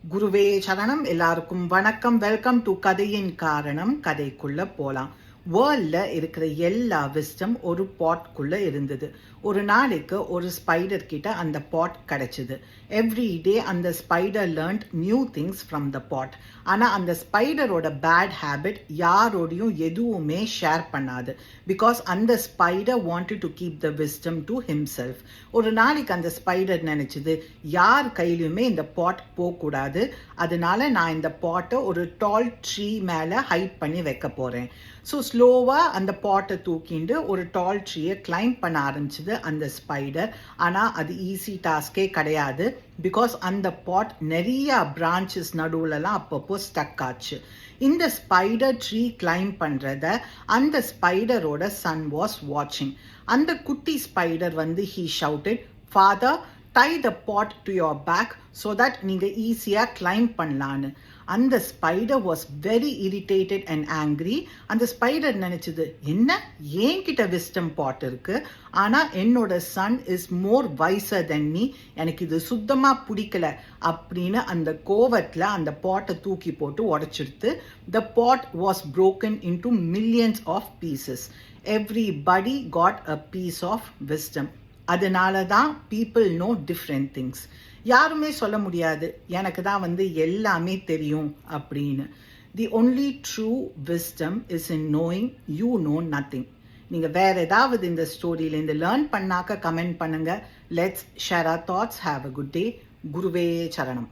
குருவே சரணம். எல்லாருக்கும் வணக்கம். வெல்கம் டு கதையின் காரணம். கதைக்குள்ள போலாம். வேர்ல்ட்ல இருக்கிற எல்லா விஸ்டம் ஒரு பாட்குள்ள இருந்தது. ஒரு நாளைக்கு ஒரு ஸ்பைடர் கிட்ட அந்த பாட் கிடைச்சது. எவ்ரி டே அந்த spider learned new things from the pot. ஆனா அந்த ஸ்பைடரோட பேட் ஹேபிட் யாரோடையும் எதுவுமே ஷேர் பண்ணாது. பிகாஸ் அந்த spider wanted to keep the wisdom to himself. ஒரு நாளைக்கு அந்த ஸ்பைடர் நினைச்சது, யார் கையிலுமே இந்த பாட் போகக்கூடாது, அதனால நான் இந்த பாட்டை ஒரு டால் ட்ரீ மேல ஹைட் பண்ணி வைக்க போறேன். ஸோ ஸ்லோவாக அந்த பாட்டை தூக்கிண்டு ஒரு டால் ட்ரீயை கிளைம் பண்ண ஆரம்பிச்சது அந்த ஸ்பைடர். ஆனால் அது ஈஸி டாஸ்கே கிடையாது. பிகாஸ் அந்த பாட் நிறைய பிரான்ச்சஸ் நடுவுலலாம் அப்பப்போ ஸ்டக் ஆச்சு. இந்த ஸ்பைடர் ட்ரீ கிளைம் பண்ணுறத அந்த ஸ்பைடரோட சன் வாஸ் வாட்சிங். அந்த குட்டி ஸ்பைடர் வந்து he shouted, father, tie the pot to your back so that நீங்க ஈஸியா climb பண்ணலான்னு. அந்த spider was very irritated and angry. அந்த ஸ்பைடர் நினைச்சது, என்ன என்கிட்ட விஸ்டம் பாட் இருக்கு, ஆனா என்னோட son is more wiser than me, எனக்கு இது சுத்தமா பிடிக்கல அப்படின்னு அந்த கோவத்துல அந்த பாட்டை தூக்கி போட்டு உடைச்சிடுத்து. The pot was broken into millions of pieces. Everybody got a piece of wisdom. அதனால தான் பீப்புள் நோ டிஃப்ரெண்ட் திங்ஸ். யாருமே சொல்ல முடியாது எனக்கு தான் வந்து எல்லாமே தெரியும் அப்படின்னு. The only true wisdom is in knowing you know nothing. நீங்கள் வேற ஏதாவது இந்த ஸ்டோரியில் இந்த லேர்ன் பண்ணாக்க கமெண்ட் பண்ணுங்க. Let's share our thoughts. Have a good day. குருவே சரணம்.